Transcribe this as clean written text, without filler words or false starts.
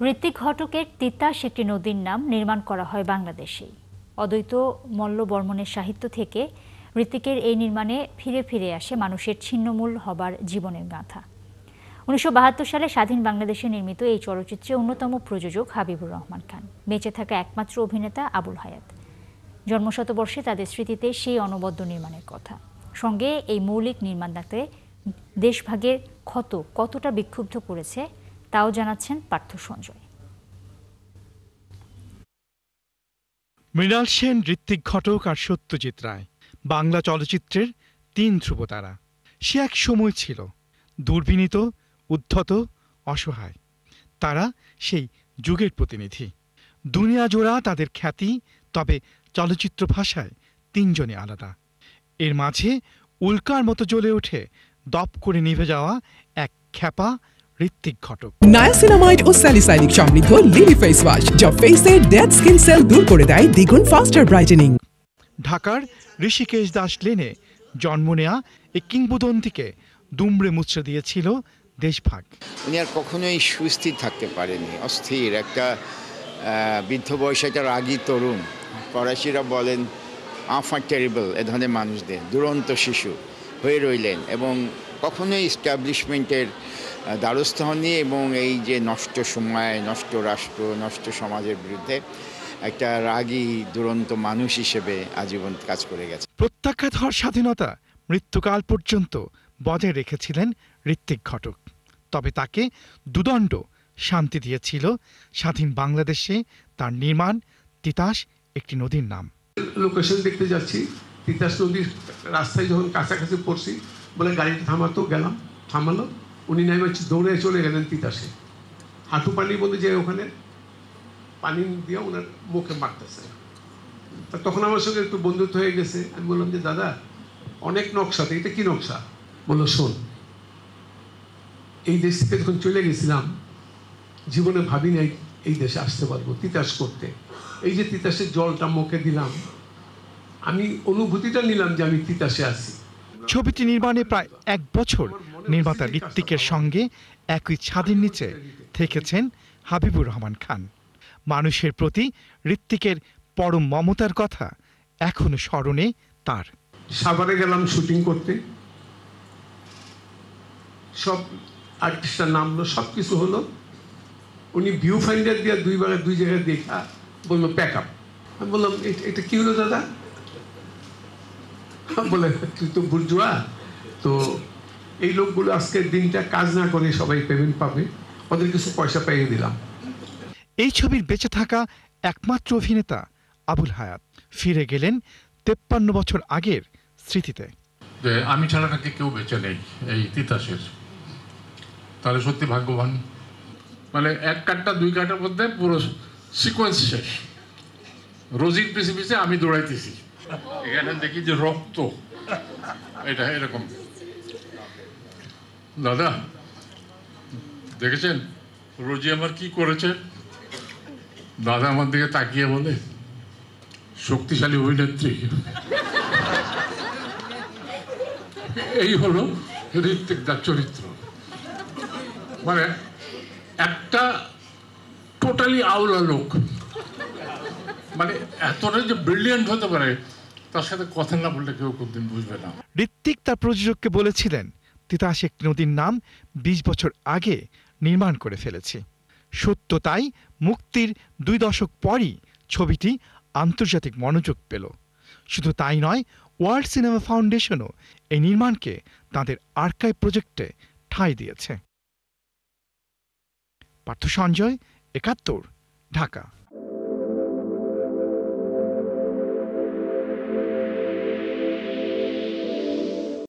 ঋত্বিক ঘটকের তিতাস একটি নদীর নাম নির্মাণ করা হয় বাংলাদেশেই। অদ্বৈত মল্ল বর্মণের সাহিত্য থেকে ঋত্বিকের এই নির্মাণে ফিরে ফিরে আসে মানুষের ছিন্নমূল হবার জীবনের গাথা। ১৯৭২ সালে স্বাধীন বাংলাদেশে নির্মিত এই চলচ্চিত্রে অন্যতম প্রযোজক হাবিবুর রহমান খান, বেঁচে থাকা একমাত্র অভিনেতা আবুল হায়াত। জন্মশতবর্ষে তাদের স্মৃতিতে সেই অনবদ্য নির্মাণের কথা, সঙ্গে এই মৌলিক নির্মাণদাতে দেশভাগের ক্ষত কতটা বিক্ষুব্ধ করেছে তাও জানাচ্ছেন পার্থ সঞ্জয়। মৃণাল সেন, ঋত্বিক ঘটক আর সত্যজিৎ রায় বাংলা চলচ্চিত্রের তিন ধ্রুবতারা। সে এক সময় ছিল দুর্বিনীত, উদ্ধত, অসহায়। তারা সেই যুগের প্রতিনিধি। দুনিয়া জোড়া তাদের খ্যাতি, তবে চলচ্চিত্র ভাষায় তিনজনই আলাদা। এর মাঝে উল্কার মতো জ্বলে ওঠে দপ করে নিভে যাওয়া এক খ্যাপা ঋত্বিক ঘটক। নায়াসিনামাইড ও স্যালিসাইলিক সমৃদ্ধ লিলি ফেস ওয়াশ, যা ফেসের ডেড স্কিন সেল দূর করে দেয় দ্বিগুণ ফাস্টার ব্রাইটেনিং। ঢাকার ঋষিকেশ দাস লেনে জন্ম নেয়া এই কিংবদন্তিকে দুমড়ে মুচড়ে দিয়েছিল দেশভাগ। উনি আর কখনোই সুস্থির থাকতে পারেনি, অস্থির একটা বৃদ্ধ বয়সে একটা রাগী তরুণ। ফরাসিরা বলেন আফার টেরিবল, এ ধরনের মানুষদের দুরন্ত শিশু হয়ে রইলেন এবং কখনোই এস্টাবলিশমেন্টের দ্বারস্থ হননি এবং এই যে নষ্ট সময়, নষ্ট রাষ্ট্র, নষ্ট সমাজের বিরুদ্ধে একটা রাগী দুরন্ত মানুষ হিসেবে আজীবন কাজ করে গেছে। প্রত্যাখ্যাত হওয়ার স্বাধীনতা মৃত্যুকাল পর্যন্ত বজায় রেখেছিলেন ঋত্বিক ঘটক। তবে তাকে দুদণ্ড শান্তি দিয়েছিল স্বাধীন বাংলাদেশে তার নির্মাণ তিতাস একটি নদীর নাম। লোকেশন দেখতে যাচ্ছি, তিতাস নদীর রাস্তায় যখন কাছাকাছি পড়ছি বলে গাড়িটা থামাতো, গেলাম, থামালো, উনি নেমে দৌড়ে চলে গেলেন তিতাসে। হাঁটু পানি বলে যে ওখানে পানি দিয়ে ওনার মুখে মারতেছে। তা তখন আমার সঙ্গে একটু বন্ধুত্ব হয়ে গেছে। আমি বললাম যে দাদা, অনেক নকশা, এটা কি নকশা? বললো শোন, এই দেশ থেকে যখন চলে গেছিলাম জীবনে ভাবি নাই এই দেশে আসতে পারবো তিতাস করতে। এই যে তিতাসের জলটা মুখে দিলাম, আমি অনুভূতিটা নিলাম যে আমি তিতাসে আছি। ছবিটি নির্মাণে প্রায় এক বছর নির্মাতা ঋত্বিকের সঙ্গে একই ছাদের নিচে থেকেছেন হাবিবুর রহমান খান। মানুষের প্রতি ঋত্বিকের পরম মমতার কথা এখনো স্মরণে তার। সাভারে গেলাম শুটিং করতে, সব আর্টিস্টরা নামলো, সব কিছু হলো। উনি ভিউ ফাইন্ডার দিয়ে দুই জায়গায় দেখা বললো প্যাক আপ। আমি বললাম এটা কি হলো দাদা? বলে তুই তো বুর্জুয়া, তো এই লোকগুলো আজকের দিনটা কাজ না করে সবাই পেমেন্ট পাবে, ওদের কিছু পয়সা পাইয়ে দিলাম। এই ছবির বেঁচে থাকা একমাত্র অভিনেতা আবুল হায়াত ফিরে গেলেন 53 বছর আগের স্মৃতিতে। যে আমি ছাড়া নাকি কেউ বেঁচে নেই এই তিতাসের, তাহলে সত্যি ভাগ্যবান। মানে এক কাঠটা দুই কাঠের মধ্যে পুরো সিকোয়েন্স শেষ। রোজির পিছে পিছে আমি দৌড়াইতেছি, এখানে দেখি যে রক্ত, এটা এরকম। দাদা দেখেছেন রোজি আমার কি করেছে? দাদা আমার দিকে তাকিয়ে বলে, শক্তিশালী অভিনেত্রী। এই হলো ঋত্বিক দার চরিত্র। মানে একটা টোটালি আউলা লোক, মানে এতটা যে ব্রিলিয়ান্ট হতে পারে তার সাথে কথা না বললে কেউ কোনদিন বুঝবে না। ঋত্বিক তার প্রযোজককে বলেছিলেন, তিতাস একটি নদীর নাম 20 বছর আগে নির্মাণ করে ফেলেছি। সত্য তাই, মুক্তির 2 দশক পরই ছবিটি আন্তর্জাতিক মনোযোগ পেল। শুধু তাই নয়, ওয়ার্ল্ড সিনেমা ফাউন্ডেশনও এই নির্মাণকে তাদের আর্কাইভ প্রজেক্টে ঠাঁই দিয়েছে। পার্থ সঞ্জয়, ৭১, ঢাকা।